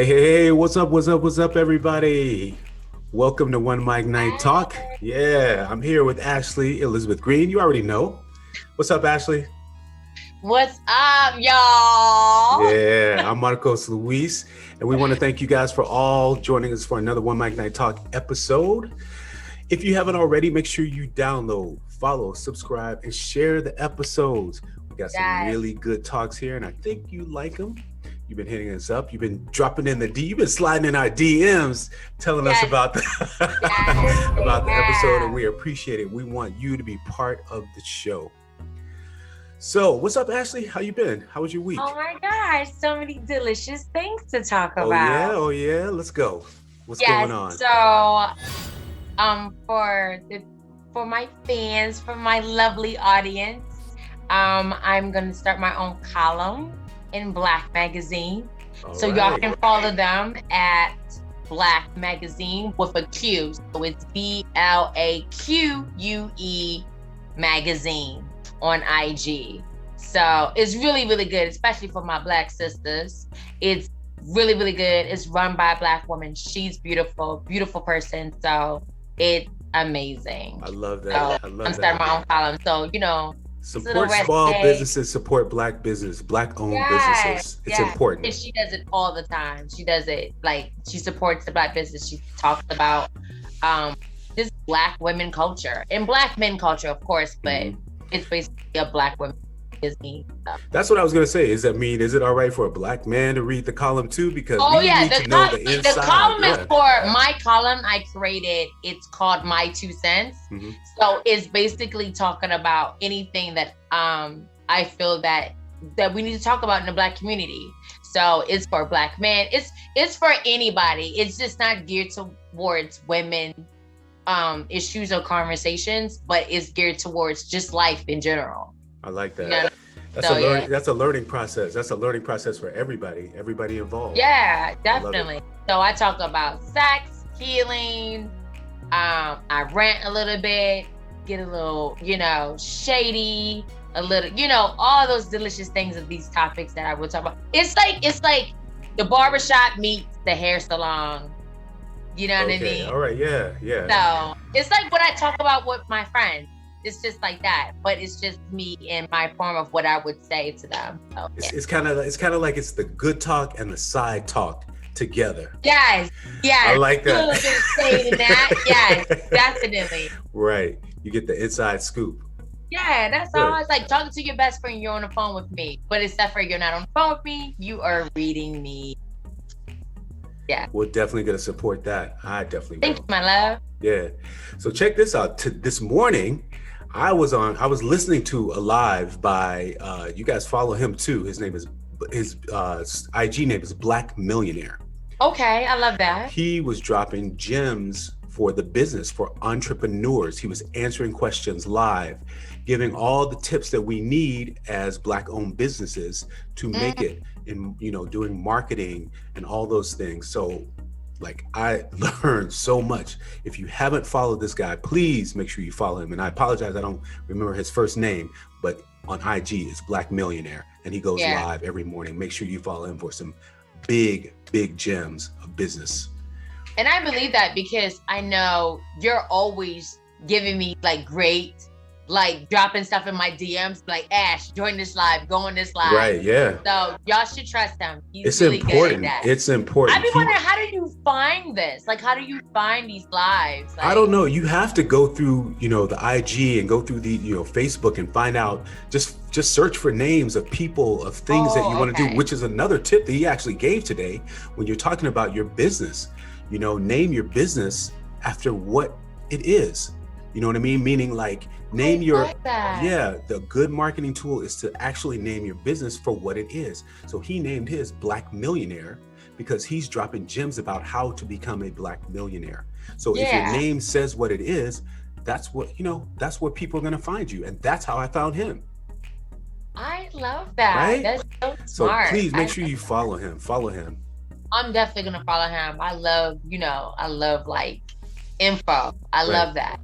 Hey, what's up, everybody? Welcome to OneMicNiteTalk. Yeah, I'm here with Ashley Elizabeth Green. You already know. What's up, Ashley? What's up, y'all? Yeah, I'm Marcos Luis, and we want to thank you guys for all joining us for another OneMicNiteTalk episode. If you haven't already, make sure you download, follow, subscribe, and share the episodes. We got some really good talks here, and I think you like them. You've been hitting us up. You've been dropping in you've been sliding in our DMs, telling us about the about the episode, and we appreciate it. We want you to be part of the show. So, what's up, Ashley? How you been? How was your week? Oh my gosh, so many delicious things to talk about. Oh yeah. Let's go. What's going on? So, for my fans, for my lovely audience, I'm gonna start my own column in Black Magazine. Y'all can follow them at Black Magazine with a Q. So it's BLAQUE Magazine on IG. So it's really, really good, especially for my Black sisters. It's really, really good. It's run by a Black woman. She's beautiful, beautiful person. So it's amazing. I love that. I'm starting my own column. So, support small businesses, support Black business, Black-owned businesses. It's important. And she does it all the time. She does it she supports the Black business. She talks about this Black women culture and Black men culture, of course, but it's basically a Black women Disney stuff. That's what I was gonna say. Is it all right for a Black man to read the column too? Because we need to know the inside. The column is for my column I created. It's called My 2 Cents. So it's basically talking about anything that I feel that we need to talk about in the Black community. So it's for Black men. It's for anybody. It's just not geared towards women issues or conversations, but it's geared towards just life in general. I like that. That's a learning process. That's a learning process for everybody involved. Yeah, definitely. So I talk about sex, healing. I rant a little bit, get a little, shady, a little, all those delicious things of these topics that I will talk about. It's like the barbershop meets the hair salon. You know what I mean? All right. Yeah. So it's like what I talk about with my friends. It's just like that, but it's just me in my form of what I would say to them. So, It's kind of like it's the good talk and the side talk together. Yes. I like that. A little bit of shade in that. Yes, definitely. Right. You get the inside scoop. Yeah, that's all. It's like talking to your best friend. You're on the phone with me, but except for you're not on the phone with me, you are reading me. Yeah. We're definitely gonna support that. I definitely will. Thank you, my love. Yeah. So check this out. This morning, I was listening to a live by you guys follow him too. His IG name is Black Millionaire. Okay, I love that. He was dropping gems for the business, for entrepreneurs. He was answering questions live, giving all the tips that we need as Black-owned businesses to make it in, doing marketing and all those things. So I learned so much. If you haven't followed this guy, please make sure you follow him. And I apologize, I don't remember his first name, but on IG it's Black Millionaire, and he goes live every morning. Make sure you follow him for some big gems of business. And I believe that because I know you're always giving me great, dropping stuff in my DMs, Ash, join this live, go on this live. Right, yeah. So y'all should trust him. It's really important. Good at that. It's important. I've been wondering, how do you find this? How do you find these lives? I don't know. You have to go through, the IG and go through the, Facebook and find out, just search for names of people, of things that you want to do, which is another tip that he actually gave today when you're talking about your business. Name your business after what it is. You know what I mean? Meaning name the good marketing tool is to actually name your business for what it is. So he named his Black Millionaire because he's dropping gems about how to become a Black millionaire. So if your name says what it is, that's what, that's where people are going to find you. And that's how I found him. I love that. Right? That's so smart. So please make sure you follow him. I'm definitely going to follow him. I love info. I love that.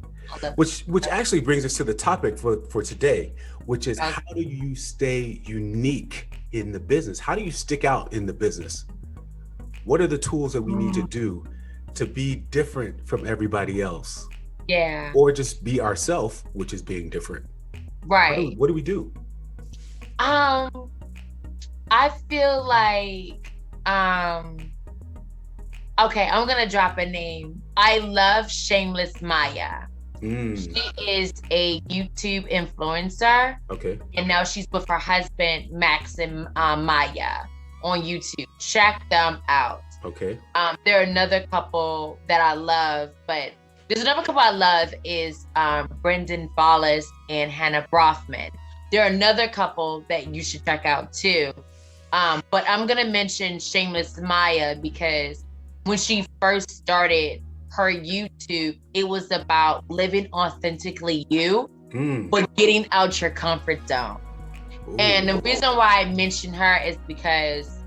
Which actually brings us to the topic for today, which is how do you stay unique in the business? How do you stick out in the business? What are the tools that we need to do to be different from everybody else? Yeah. Or just be ourselves, which is being different. Right. What do we do? I feel like, okay, I'm gonna drop a name. I love Shameless Maya. She is a YouTube influencer. Okay. And now she's with her husband, Max and Maya on YouTube. Check them out. Okay. There are another couple that I love, but there's another couple I love is Brendan Follis and Hannah Brothman. They're another couple that you should check out too. But I'm gonna mention Shameless Maya because when she first started her YouTube, it was about living authentically you, but getting out your comfort zone. Ooh. And the reason why I mention her is because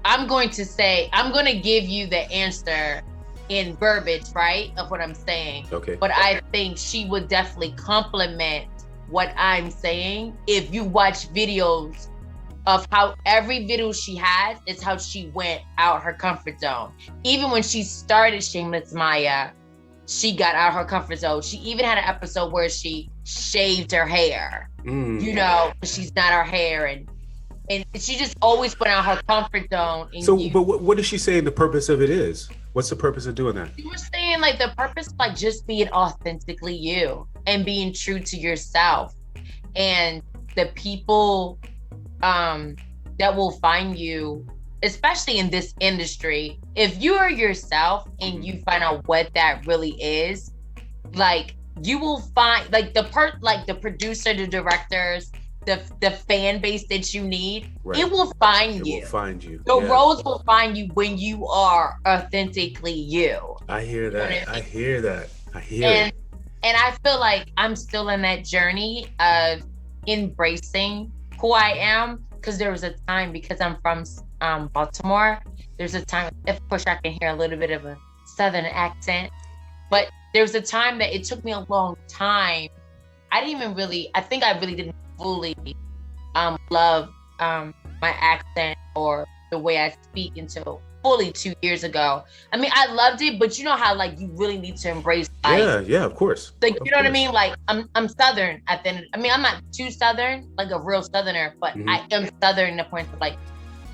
I'm going to give you the answer in verbiage, right, of what I'm saying. Okay. But I think she would definitely complement what I'm saying if you watch videos of how every video she has is how she went out her comfort zone. Even when she started Shameless Maya, she got out her comfort zone. She even had an episode where she shaved her hair, you know, she's not her hair, and she just always went out her comfort zone. But what is she saying the purpose of it is? What's the purpose of doing that? You were saying like the purpose, like just being authentically you and being true to yourself, and the people that will find you, especially in this industry, if you are yourself and you find out what that really is, like you will find like the producer, the directors, the fan base that you need, right. It will find you. It will find you. The roles will find you when you are authentically you. I hear that. You know I hear that. I hear it. And I feel like I'm still in that journey of embracing who I am, because there was a time, because I'm from Baltimore, there's a time, of course I can hear a little bit of a Southern accent, but there was a time that it took me a long time. I think I really didn't fully love my accent or the way I speak until fully 2 years ago. I mean, I loved it, but you know how like you really need to embrace life. Yeah, of course. Like, you know what I mean? Like I'm Southern at the end. I mean, I'm not too Southern, like a real Southerner, but I am Southern in the point of like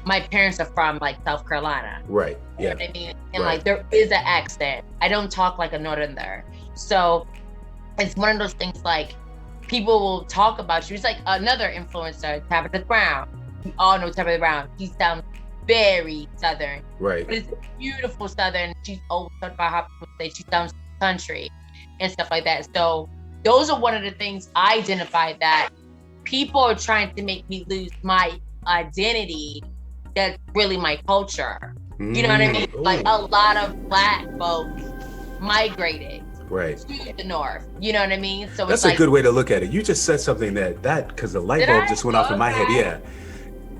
my parents are from like South Carolina. Right. Yeah. You know what I mean? And like there is an accent. I don't talk like a Northerner. So it's one of those things like people will talk about you. It's like another influencer, Tabitha Brown. We all know Tabitha Brown. She sounds very Southern, right? But it's beautiful Southern. She's always talked about how people say she sounds country and stuff like that. So those are one of the things I identified, that people are trying to make me lose my identity. That's really my culture. You know what I mean? Like a lot of Black folks migrated to the North. You know what I mean? So that's it's a good way to look at it. You just said something that because the light bulb just went off in my head. Yeah.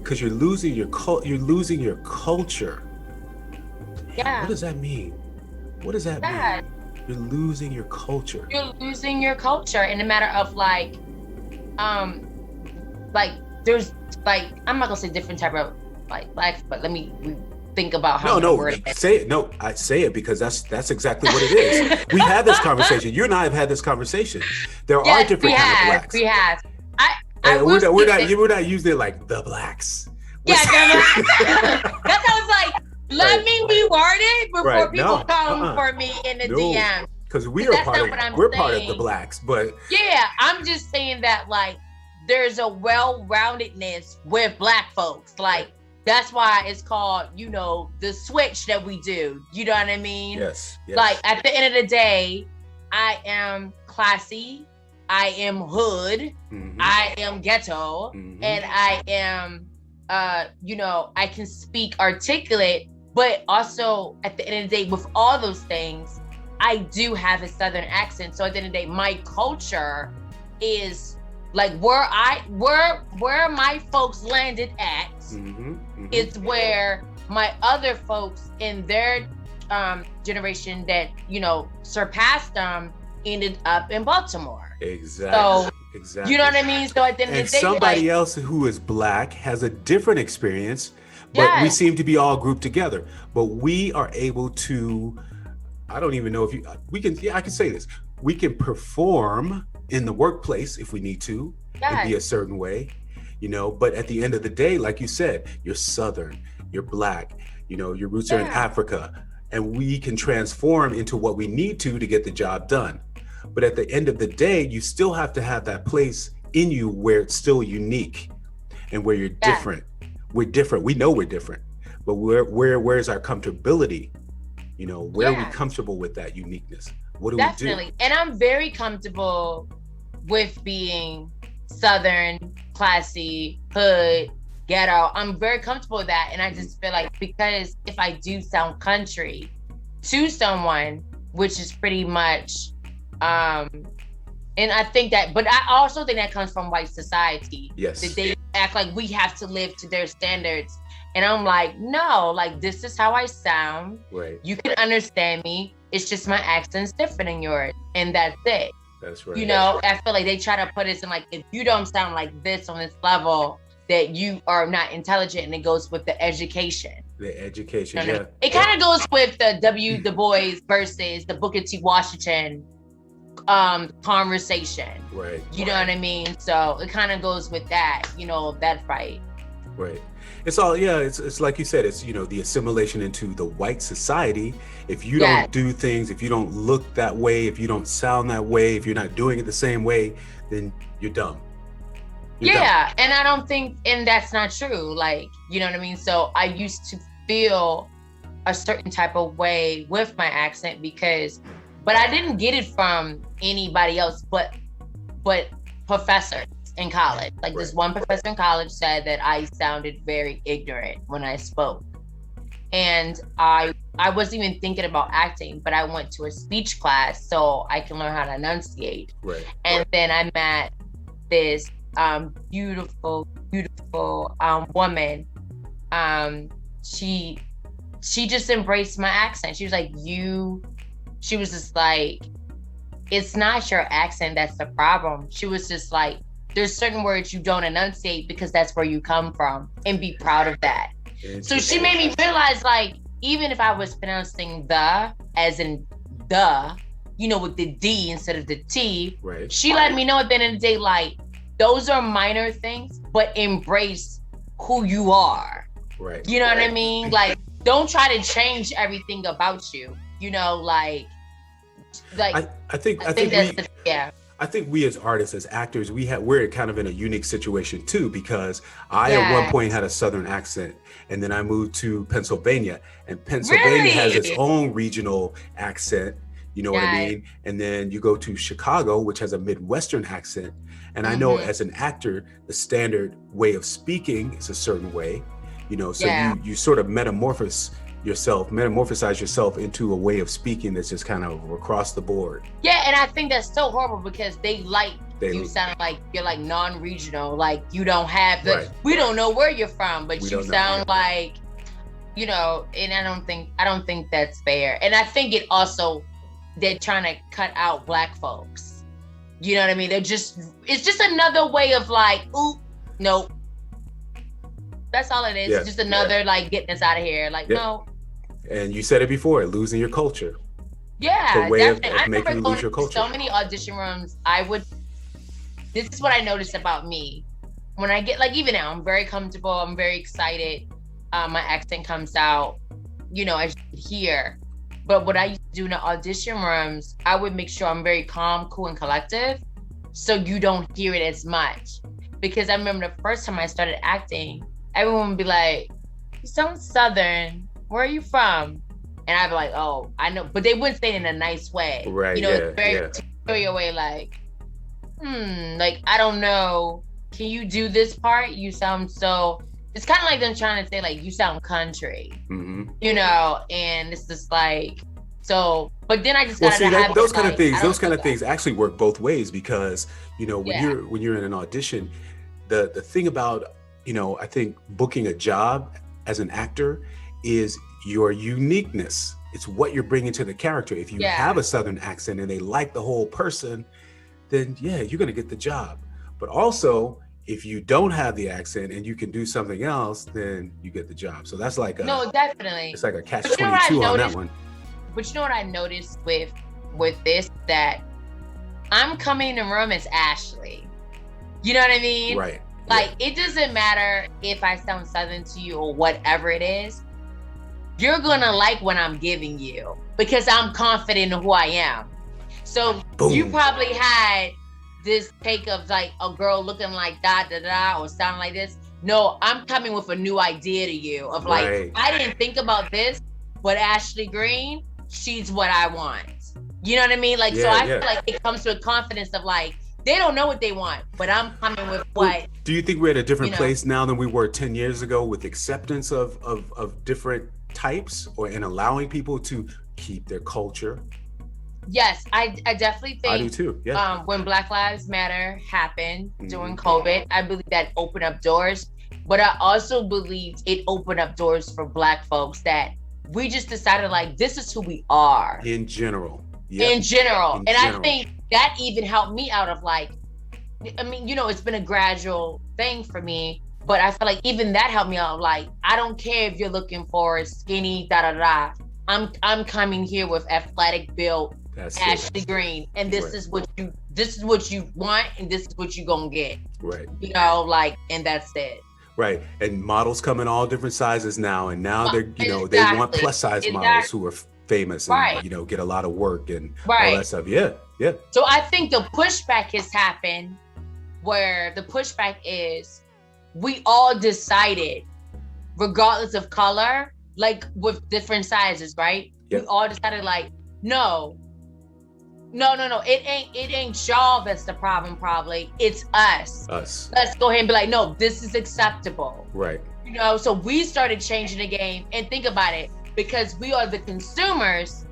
Because you're losing your culture. Yeah. What does that mean? What does that mean? You're losing your culture. You're losing your culture in a matter of like there's like, I'm not gonna say different type of like Blacks, but let me think about how say it. No, I say it because that's exactly what it is. We had this conversation. You and I have had this conversation. There are different kinds of Blacks. We have. We're not using it like the Blacks. That's how it's like. Let me be worded before people come for me in the DM. Because we're part of the Blacks, but yeah, I'm just saying that like there's a well-roundedness with Black folks. Like that's why it's called, you know, the switch that we do. You know what I mean? Yes. Like at the end of the day, I am classy. I am hood, I am ghetto, and I am, I can speak articulate, but also at the end of the day, with all those things, I do have a Southern accent. So at the end of the day, my culture is like where my folks landed at is where my other folks in their generation that, you know, surpassed them ended up in Baltimore. Exactly. You know what I mean? So at the end of the day, somebody else who is Black has a different experience, but we seem to be all grouped together. But we are able to, I don't even know if we can, I can say this. We can perform in the workplace if we need to, and be a certain way, but at the end of the day, like you said, you're Southern, you're Black, your roots are in Africa, and we can transform into what we need to get the job done. But at the end of the day, you still have to have that place in you where it's still unique and where you're different. We're different. We know we're different, but where's our comfortability? Where are we comfortable with that uniqueness? What do we do? And I'm very comfortable with being Southern, classy, hood, ghetto. I'm very comfortable with that. And I just feel like, because if I do sound country to someone, which is pretty much, and I think that, but I also think that comes from white society. Yes. That they act like we have to live to their standards. And I'm like, no, like, this is how I sound. Right. You can understand me. It's just my accent's different than yours. And that's it. That's right. I feel like they try to put us in, like, if you don't sound like this on this level, that you are not intelligent, and it goes with the education. The education, yeah. It kind of goes with the W. Du Bois versus the Booker T. Washington conversation. Right. You know what I mean? So it kind of goes with that, that fight. Right. It's all, it's like you said, it's, the assimilation into the white society. If you don't do things, if you don't look that way, if you don't sound that way, if you're not doing it the same way, then you're dumb. You're dumb. And I don't think, and that's not true. Like, you know what I mean? So I used to feel a certain type of way with my accent but I didn't get it from anybody else, but professors in college. Like, this one professor in college said that I sounded very ignorant when I spoke. And I wasn't even thinking about acting, but I went to a speech class so I can learn how to enunciate. Right. And then I met this beautiful woman. She just embraced my accent. She was like, she was just like, it's not your accent that's the problem. She was just like, there's certain words you don't enunciate because that's where you come from, and be proud of that. So she made me realize, like, even if I was pronouncing the as in the, with the D instead of the T, she let me know at the end of the day, like, those are minor things, but embrace who you are. Right. You know what I mean? Like, don't try to change everything about you. I think we as artists, as actors, we're kind of in a unique situation too, because I at one point had a Southern accent, and then I moved to Pennsylvania, and Pennsylvania has its own regional accent. You know what I mean? And then you go to Chicago, which has a Midwestern accent. And I know as an actor, the standard way of speaking is a certain way, so you sort of metamorphosize yourself into a way of speaking that's just kind of across the board. Yeah, and I think that's so horrible, because you sound like you're like non-regional, like you don't have we don't know where you're from, but you sound like, and I don't think that's fair. And I think it also, they're trying to cut out Black folks. You know what I mean? It's just another way of like, ooh, nope. That's all it is. Yeah. It's just another like getting us out of here. Like, no. And you said it before, losing your culture. Yeah, it's a way of I making you lose your culture. So many audition rooms, this is what I noticed about me. When I get, like, even now, I'm very comfortable, I'm very excited. My accent comes out, as you hear. But what I used to do in the audition rooms, I would make sure I'm very calm, cool, and collective, so you don't hear it as much. Because I remember the first time I started acting, everyone would be like, you sound Southern. Where are you from? And I'd be like, oh, I know. But they wouldn't say it in a nice way. Right, it's very particular way, like, like, I don't know. Can you do this part? You sound so... It's kind of like them trying to say, like, you sound country. Mm-hmm. And it's just like... So, but then I just got those kind of things actually work both ways, because, when you're in an audition, the thing about, I think booking a job as an actor is your uniqueness. It's what you're bringing to the character. If you have a Southern accent and they like the whole person, then you're going to get the job. But also, if you don't have the accent and you can do something else, then you get the job. So that's like no, definitely. It's like a catch-22 on that one. But you know what I noticed with this, that I'm coming in the room as Ashley. You know what I mean? Right. Like, it doesn't matter if I sound Southern to you or whatever it is. You're gonna like what I'm giving you because I'm confident in who I am. So boom. You probably had this take of like a girl looking like da da da or sounding like this. No, I'm coming with a new idea to you of like, right. I didn't think about this, but Ashley Green, she's what I want. You know what I mean? Like, so I feel like it comes to a confidence of like, they don't know what they want, but I'm coming with what. Do you think we're at a different place now than we were 10 years ago with acceptance of different types and allowing people to keep their culture? Yes, I definitely think. I do too. Yeah. When Black Lives Matter happened during COVID, I believe that opened up doors, but I also believe it opened up doors for Black folks that we just decided like, this is who we are. In general. Yep. In general. I think that even helped me out of like, I mean, it's been a gradual thing for me, but I feel like even that helped me out of like, I don't care if you're looking for a skinny da-da-da. I'm coming here with athletic build, Ashley Green, and this is what you want, and this is what you gonna get. Right. And that's it. Right. And models come in all different sizes now, and now they're, they want plus size models who are famous and, get a lot of work and all that stuff. Yeah. Yeah. So I think the pushback has happened where the pushback is we all decided, regardless of color, like with different sizes, right? Yep. We all decided like, no, it ain't y'all that's the problem, probably. It's us. Let's go ahead and be like, no, this is acceptable. Right. So we started changing the game, and think about it, because we are the consumers.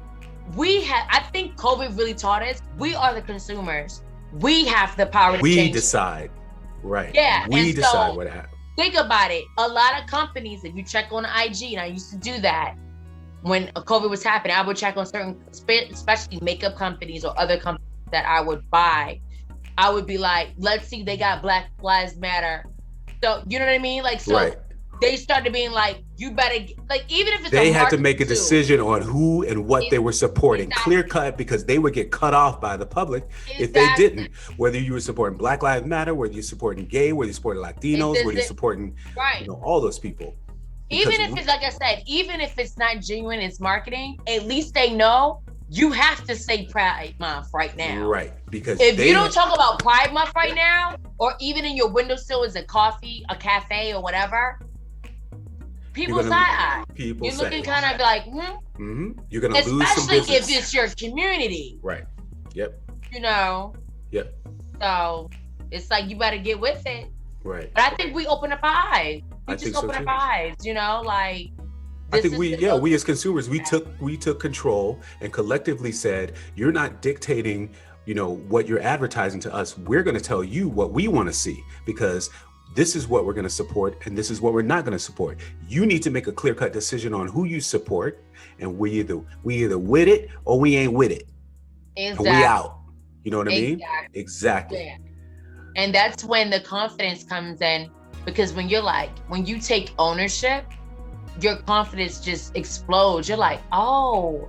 I think COVID really taught us, we are the consumers. We have the power to change. We decide. Right. Yeah. We decide what happens. Think about it. A lot of companies, if you check on IG, and I used to do that when COVID was happening, I would check on certain, especially makeup companies or other companies that I would buy. I would be like, let's see, they got Black Lives Matter. So, you know what I mean? Like, so right. They started being like, you better, like, even if it's they had to make a decision on who and what they were supporting, clear cut, because they would get cut off by the public if they didn't. Whether you were supporting Black Lives Matter, whether you're supporting gay, whether you're supporting Latinos, whether you're supporting all those people. Even if it's, like I said, even if it's not genuine, it's marketing, at least they know you have to say Pride Month right now. Right. Because if you don't talk about Pride Month right now, or even in your windowsill is a coffee, a cafe, or whatever, people side-eye. You're looking kind of like, Mm-hmm. You're going to lose some business. Especially if it's your community. Right. Yep. Yep. So it's like, you better get with it. Right. But I think we open up our eyes. We just open up our eyes, like. I think we as consumers, we took control and collectively said, you're not dictating, what you're advertising to us. We're going to tell you what we want to see, because this is what we're going to support and this is what we're not going to support. You need to make a clear-cut decision on who you support, and we either with it or we ain't with it. Exactly. And we out. You know what I mean? Exactly. Yeah. And that's when the confidence comes in, because when you take ownership, your confidence just explodes. You're like, oh,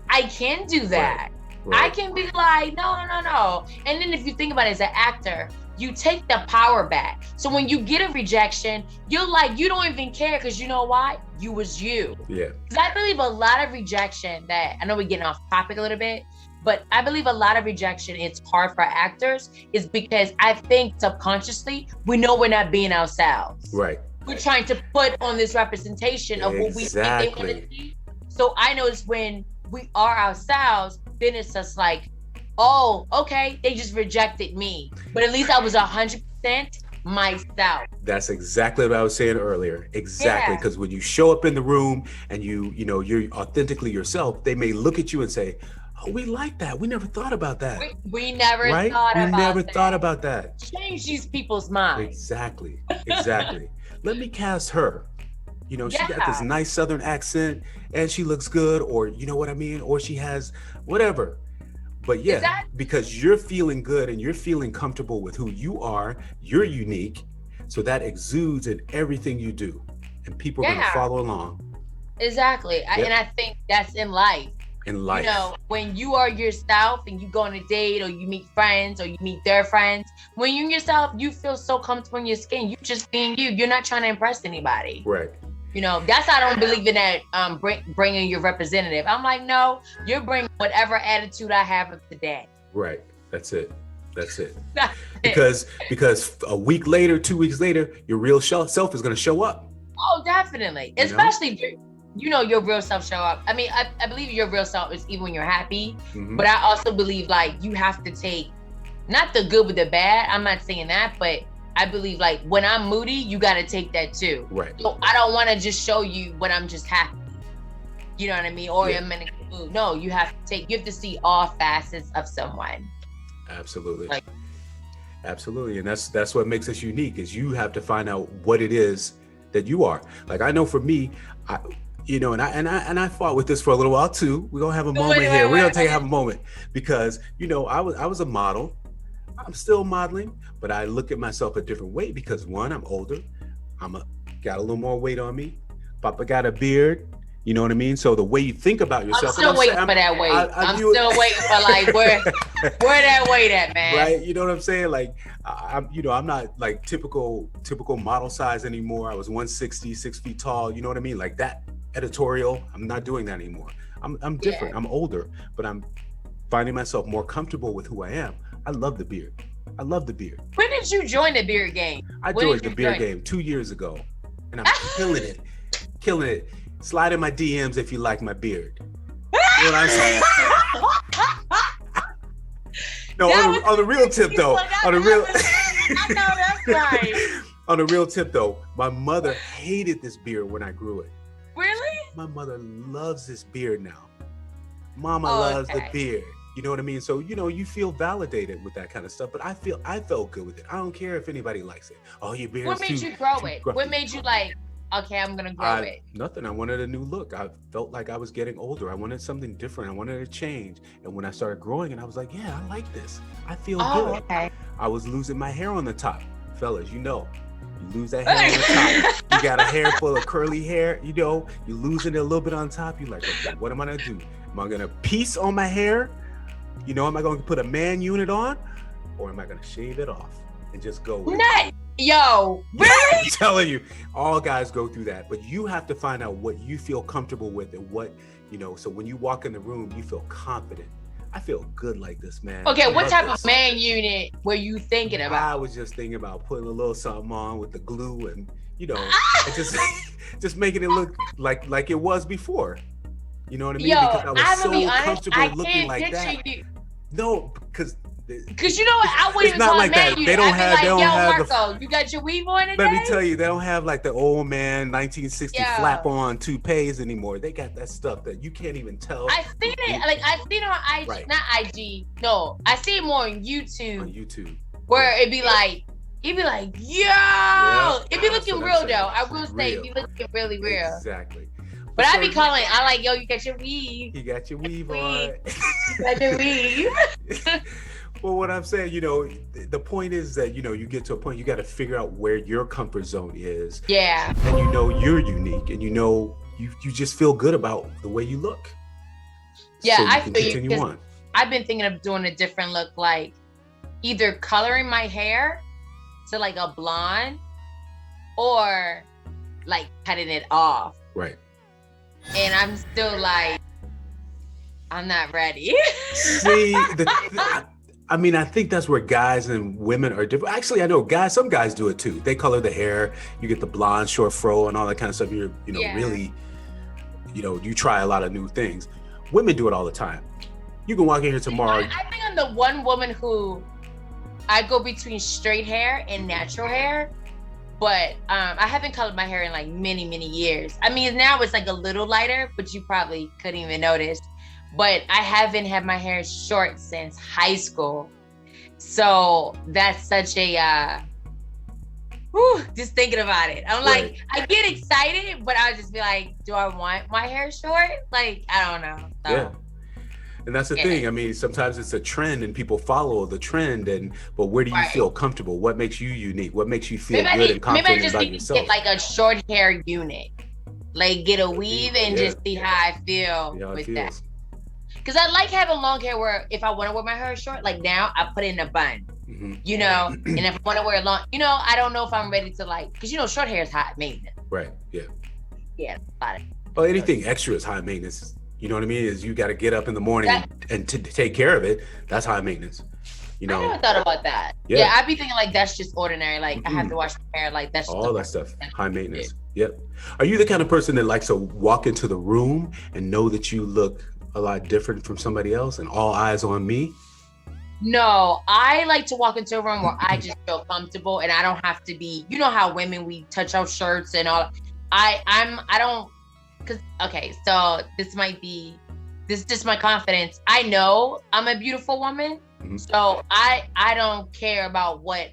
I can do that. Right. I can be like, no. And then if you think about it as an actor, you take the power back. So when you get a rejection, you're like, you don't even care, because you know why? You was you. Yeah. Because I believe a lot of rejection, that I know we're getting off topic a little bit, but I believe a lot of rejection, it's hard for actors, is because I think subconsciously we know we're not being ourselves. Right. We're trying to put on this representation of what we think they want to see. So I notice when we are ourselves, then it's just like, oh, okay, they just rejected me, but at least I was 100% myself. That's exactly what I was saying earlier. Exactly, because when you show up in the room and you're authentically yourself, they may look at you and say, oh, we like that. We never thought about that. We never thought about that. Change these people's minds. Exactly. Let me cast her. She got this nice Southern accent and she looks good, or you know what I mean? Or she has whatever. But because you're feeling good and you're feeling comfortable with who you are, you're unique, So that exudes in everything you do, and people are going to follow along. Exactly. Yep. And I think that's in life. In life. You know, when you are yourself and you go on a date or you meet friends or you meet their friends, when you're yourself, you feel so comfortable in your skin. You just being you. You're not trying to impress anybody. Right. You know, that's how I don't believe in that bringing your representative. I'm like, no, you're bringing whatever attitude I have of today. Right. That's it. Because a week later, 2 weeks later, your real self is going to show up. Oh, definitely. Especially if your real self show up. I mean, I believe your real self is even when you're happy, but I also believe like you have to take not the good with the bad. I'm not saying that, but I believe like when I'm moody, you got to take that too. Right. So I don't want to just show you when I'm just happy. You know what I mean? Or I'm in a good mood. No, you have to see all facets of someone. Absolutely. Absolutely. And that's what makes us unique, is you have to find out what it is that you are. Like, I know for me, I fought with this for a little while too. We're gonna have a moment here. We're gonna have a moment because I was a model. I'm still modeling, but I look at myself a different way because one, I'm older. Got a little more weight on me. Papa got a beard. You know what I mean? So the way you think about yourself. I'm still waiting for that weight. I'm still waiting for like where that weight at, man. Right? You know what I'm saying? Like I'm not like typical model size anymore. I was 160, 6 feet tall. You know what I mean? Like that editorial. I'm not doing that anymore. I'm different. Yeah. I'm older, but I'm finding myself more comfortable with who I am. I love the beard. When did you join the beard game? I joined the beard game 2 years ago, and I'm killing it. Slide in my DMs if you like my beard. You know what I'm saying? No, on the real tip though. I know that's right. On the real tip though, my mother hated this beard when I grew it. Really? My mother loves this beard now. Mama loves the beard. You know what I mean? So, you feel validated with that kind of stuff, but I felt good with it. I don't care if anybody likes it. Oh, your beard. What made you grow it? What made you like, okay, I'm going to grow it? Nothing. I wanted a new look. I felt like I was getting older. I wanted something different. I wanted a change. And when I started growing it, I was like, yeah, I like this. I feel good. Okay. I was losing my hair on the top. Fellas, you lose that hair on the top. You got a hair full of curly hair, you losing it a little bit on top. You're like, okay, what am I going to do? Am I going to piece on my hair? Am I going to put a man unit on? Or am I going to shave it off and just go with it? Yo, really? I'm telling you, all guys go through that, but you have to find out what you feel comfortable with and what, so when you walk in the room, you feel confident. I feel good like this, man. Okay, what type of man unit were you thinking about? I was just thinking about putting a little something on with the glue and, and just making it look like it was before. You know what I mean? Yo, because I was so comfortable looking like that. No, because you know what? I wouldn't even call it man unit. They don't have Marco, you got your weave on today? Let me tell you, they don't have like the old man 1960 flap on toupees anymore. They got that stuff that you can't even tell. I seen it. Like I seen it on IG, right. Not IG. No, I see it more on YouTube. On YouTube, where it'd be like, yo, it'd be looking real though. I will say, it'd be looking really real. Exactly. But I be calling. I like, yo, you got your weave. You got your weave on. You got your weave. Well, what I'm saying, the point is that, you get to a point, you got to figure out where your comfort zone is. Yeah. And you're unique and you just feel good about the way you look. Yeah, so I feel you. I've been thinking of doing a different look, like either coloring my hair to like a blonde or like cutting it off. Right. And I'm still like, I'm not ready. See, I think that's where guys and women are different. Actually, I know some guys do it too. They color the hair, you get the blonde, short fro and all that kind of stuff. You're, really, you try a lot of new things. Women do it all the time. You can walk in here tomorrow. I think I'm the one woman who I go between straight hair and natural hair. But I haven't colored my hair in like many, many years. I mean, now it's like a little lighter, but you probably couldn't even notice. But I haven't had my hair short since high school. So that's such a, just thinking about it. I'm like, I get excited, but I'll just be like, do I want my hair short? Like, I don't know. So. Yeah. And that's the thing. I mean, sometimes it's a trend and people follow the trend, but where do you feel comfortable? What makes you unique? What makes you feel good and confident about yourself? Get like a short hair unit, like get a weave and just see how I feel with that. Because I like having long hair where if I want to wear my hair short, like now I put it in a bun, you know, and if I want to wear it long, you know, I don't know if I'm ready to like, because you know, short hair is high maintenance. Right. Yeah. Yeah. Well, anything extra is high maintenance. You know what I mean? Is you got to get up in the morning and to take care of it. That's high maintenance. You know, I never thought about that. Yeah, I'd be thinking like that's just ordinary. Like I have to wash my hair. Like that's all that stuff. High maintenance. Yep. Are you the kind of person that likes to walk into the room and know that you look a lot different from somebody else and all eyes on me? No, I like to walk into a room where I just feel comfortable and I don't have to be, you know how women, we touch our shirts and all. So this is just my confidence. I know I'm a beautiful woman. So I don't care about what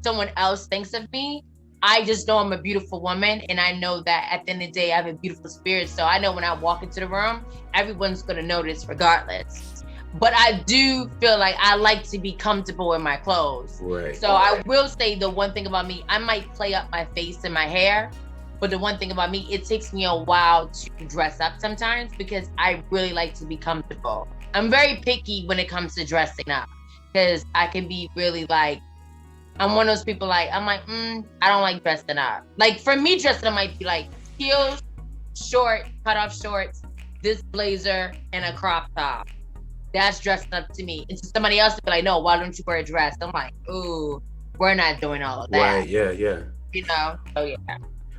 someone else thinks of me. I just know I'm a beautiful woman, and I know that at the end of the day, I have a beautiful spirit. So I know when I walk into the room, everyone's gonna notice regardless. But I do feel like I like to be comfortable in my clothes. Right. So I will say the one thing about me, I might play up my face and my hair, but the one thing about me, it takes me a while to dress up sometimes because I really like to be comfortable. I'm very picky when it comes to dressing up because I can be really like, I'm one of those people I don't like dressing up. Like for me, dressing up might be like heels, short, cut off shorts, this blazer, and a crop top. That's dressing up to me. And to somebody else to be like, no, why don't you wear a dress? I'm like, ooh, we're not doing all of that. Right, yeah. You know, so yeah.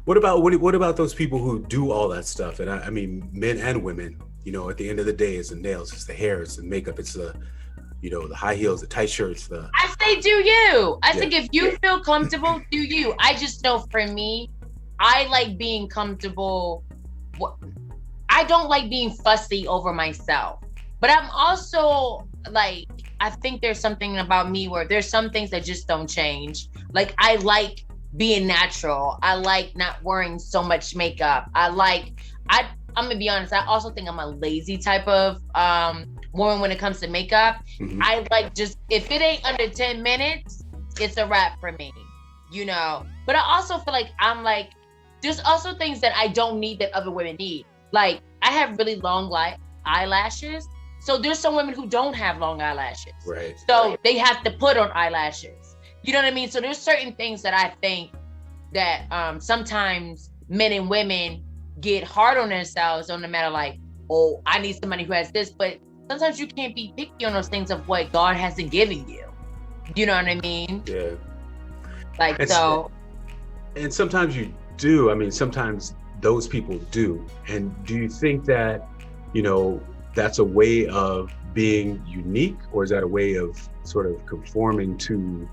What about those people who do all that stuff? And I mean, men and women, you know, at the end of the day, it's the nails, it's the hair, it's the makeup, it's the, you know, the high heels, the tight shirts. I say, do you? I think if you feel comfortable, do you? I just know for me, I like being comfortable. I don't like being fussy over myself. But I'm also like, I think there's something about me where there's some things that just don't change. Like I like being natural. I like not wearing so much makeup. I'm gonna be honest, I also think I'm a lazy type of woman when it comes to makeup. I like just, if it ain't under 10 minutes, it's a wrap for me, you know? But I also feel like there's also things that I don't need that other women need. Like I have really long eyelashes. So there's some women who don't have long eyelashes. Right. So they have to put on eyelashes. You know what I mean? So there's certain things that I think that sometimes men and women get hard on themselves on the matter like, oh, I need somebody who has this, but sometimes you can't be picky on those things of what God hasn't given you. You know what I mean? Yeah. And sometimes you do. I mean, sometimes those people do. And do you think that, you know, that's a way of being unique, or is that a way of sort of conforming to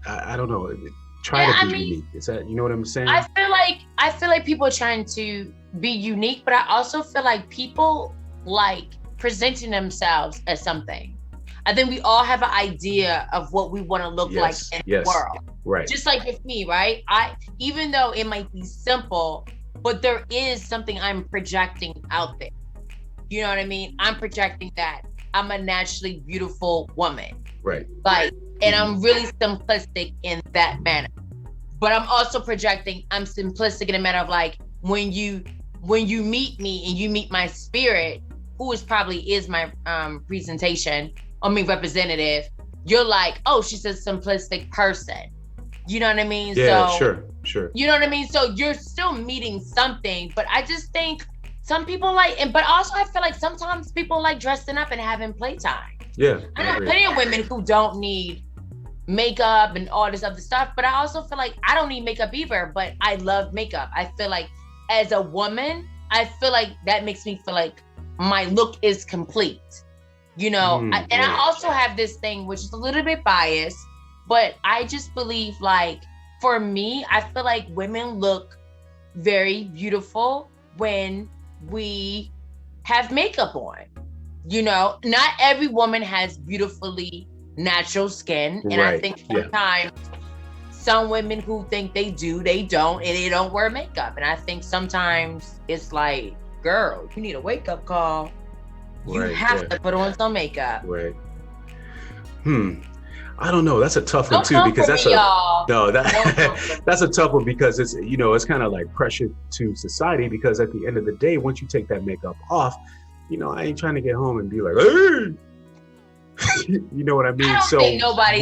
I don't know, try to be unique? Is that, you know what I'm saying? I feel like people are trying to be unique, but I also feel like people like presenting themselves as something. I think we all have an idea of what we want to look like in the world. Right. Just like with me, right? Even though it might be simple, but there is something I'm projecting out there. You know what I mean? I'm projecting that I'm a naturally beautiful woman. Right. Like, and I'm really simplistic in that manner. But I'm also projecting I'm simplistic in a matter of like, when you meet me and you meet my spirit, who is my representative, you're like, oh, she's a simplistic person. You know what I mean? Yeah, so, sure. You know what I mean? So you're still meeting something, but I just think some people but also I feel like sometimes people like dressing up and having playtime. Yeah. I know plenty of women who don't need makeup and all this other stuff, but I also feel like I don't need makeup either, but I love makeup. I feel like as a woman, I feel like that makes me feel like my look is complete, you know? I also have this thing, which is a little bit biased, but I just believe like, for me, I feel like women look very beautiful when we have makeup on. You know, not every woman has beautifully natural skin. And I think sometimes some women who think they do, they don't, and they don't wear makeup. And I think sometimes it's like, girl, you need a wake up call. You have to put on some makeup. Right. I don't know. That's a tough one Don't too, come because for that's me, a y'all. no. Don't come That for me. that's a tough one, because it's, you know, it's kind of like pressure to society, because at the end of the day, once you take that makeup off, you know, I ain't trying to get home and be like, hey, you know what I mean? I don't think nobody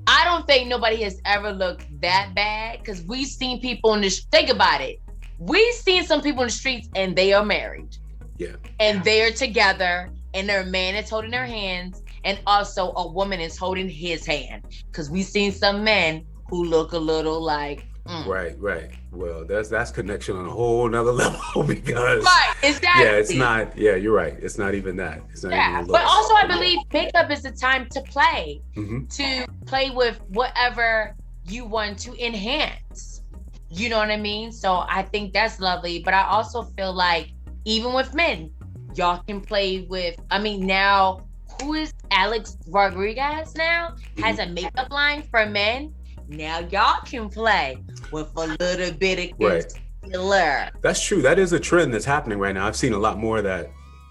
I don't think nobody has ever looked that bad, because we've seen people think about it. We've seen some people in the streets and they are married. Yeah. And they're together and their man is holding their hands, and also a woman is holding his hand. Because we've seen some men who look a little like, Right. Well, that's connection on a whole nother level, because exactly. Yeah, it's not. Yeah, you're right. It's not even that. It's not even but also I believe makeup is the time to play, to play with whatever you want to enhance. You know what I mean? So I think that's lovely. But I also feel like even with men, y'all can play with. I mean, now who is Alex Rodriguez? Now has a makeup line for men. Now y'all can play with a little bit of concealer. That's true. That is a trend that's happening right now. I've seen a lot more of that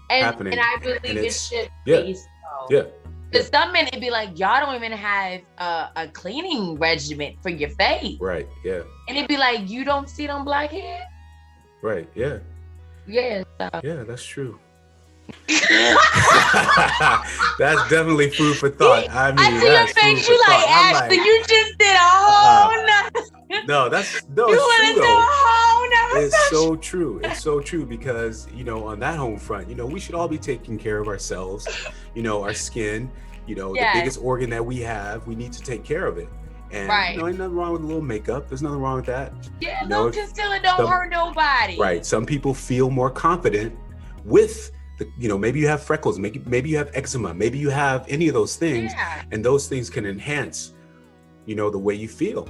happening. And I believe it should be so. Yeah. Because some men, it'd be like, y'all don't even have a cleaning regimen for your face. Right, yeah. And it'd be like, you don't see them black hair? Right, yeah. Yeah. Yeah, that's true. That's definitely food for thought. I mean, I see your face. You like, Ashley, you just did a whole No, it's true though. It's so true. It's so true, because, you know, on that home front, you know, we should all be taking care of ourselves, you know, our skin, you know, the biggest organ that we have, we need to take care of it. And you know, ain't nothing wrong with a little makeup. There's nothing wrong with that. Yeah, no concealer don't hurt nobody. Right. Some people feel more confident with you know, maybe you have freckles, maybe you have eczema, maybe you have any of those things, and those things can enhance, you know, the way you feel.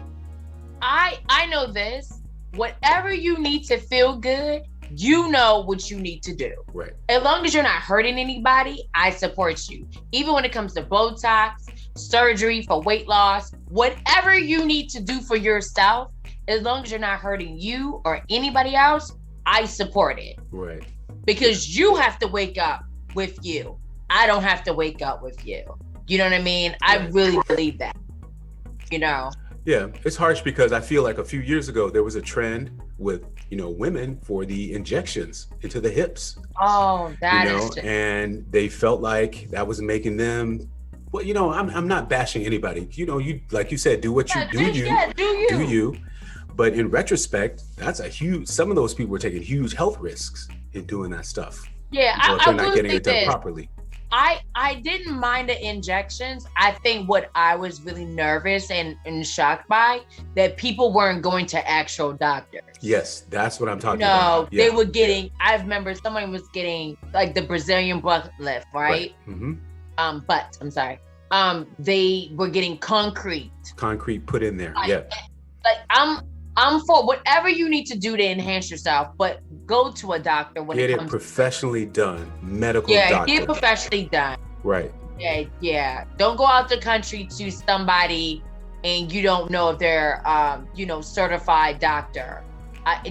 I know this. Whatever you need to feel good, you know what you need to do. Right. As long as you're not hurting anybody, I support you. Even when it comes to Botox, surgery for weight loss, whatever you need to do for yourself, as long as you're not hurting you or anybody else, I support it. Right. Because you have to wake up with you. I don't have to wake up with you. You know what I mean? I really believe that, you know? Yeah, it's harsh, because I feel like a few years ago, there was a trend with, you know, women for the injections into the hips. Oh, that is just... And they felt like that was making them, well, you know, I'm not bashing anybody. You know, you, like you said, do what you do. Do you. But in retrospect, that's some of those people were taking huge health risks in doing that stuff. Yeah, if they're not getting it done properly. I didn't mind the injections. I think what I was really nervous and shocked by, that people weren't going to actual doctors. Yes, that's what I'm talking about. No, they were getting, I remember someone was getting like the Brazilian butt lift, right? But I'm sorry. They were getting concrete put in there. Like I'm for whatever you need to do to enhance yourself, but go to a doctor when get it professionally done. Medical doctor. Get professionally done. Right. Yeah. Don't go out the country to somebody and you don't know if they're you know, certified doctor.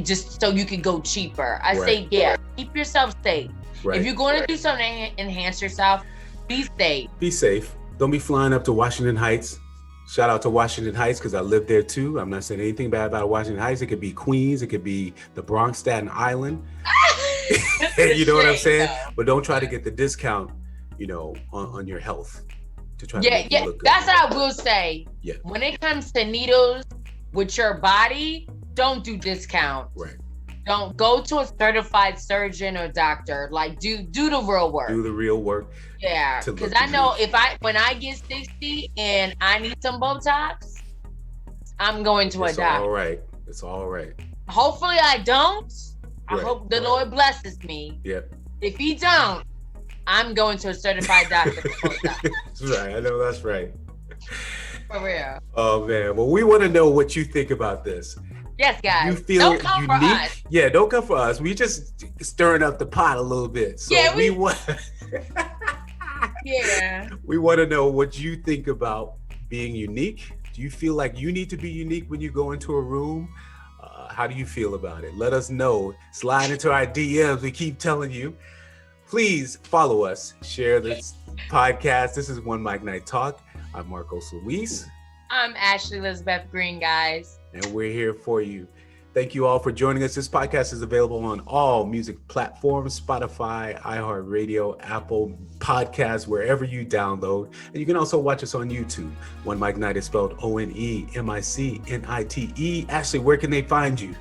Just so you can go cheaper. I say keep yourself safe. Right. If you're going to do something to enhance yourself, be safe. Be safe. Don't be flying up to Washington Heights. Shout out to Washington Heights, because I lived there too. I'm not saying anything bad about Washington Heights. It could be Queens, it could be the Bronx, Staten Island. You know what I'm saying? But don't try to get the discount, you know, on your health to try to make you look good. That's what I will say. Yeah. When it comes to needles with your body, don't do discount. Right. Don't go to a certified surgeon or doctor. Like do the real work. Do the real work. Yeah, because I know when I get 60 and I need some Botox, I'm going to a doctor. All right. It's all right. Hopefully I don't. I hope the Lord blesses me. Yep. If he don't, I'm going to a certified doctor for Botox. That's right. I know that's right. For real. Oh man. Well, we want to know what you think about this. Yes, guys. You feel don't come unique? For us. Yeah, don't come for us. We just stirring up the pot a little bit. So we want. We want to know what you think about being unique. Do you feel like you need to be unique when you go into a room? How do you feel about it? Let us know. Slide into our DMs. We keep telling you. Please follow us, share this podcast. This is OneMicNiteTalk. I'm Marcos Luis. I'm Ashley Elizabeth Green, guys. And we're here for you. Thank you all for joining us. This podcast is available on all music platforms, Spotify, iHeartRadio, Apple Podcasts, wherever you download. And you can also watch us on YouTube. OneMicNite is spelled OneMicNite. Ashley, where can they find you?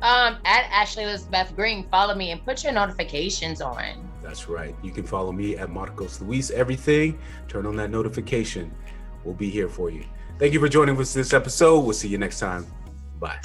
At Ashley Elizabeth Green. Follow me and put your notifications on. That's right. You can follow me at Marcos Luis. Everything. Turn on that notification. We'll be here for you. Thank you for joining us this episode. We'll see you next time. Bye.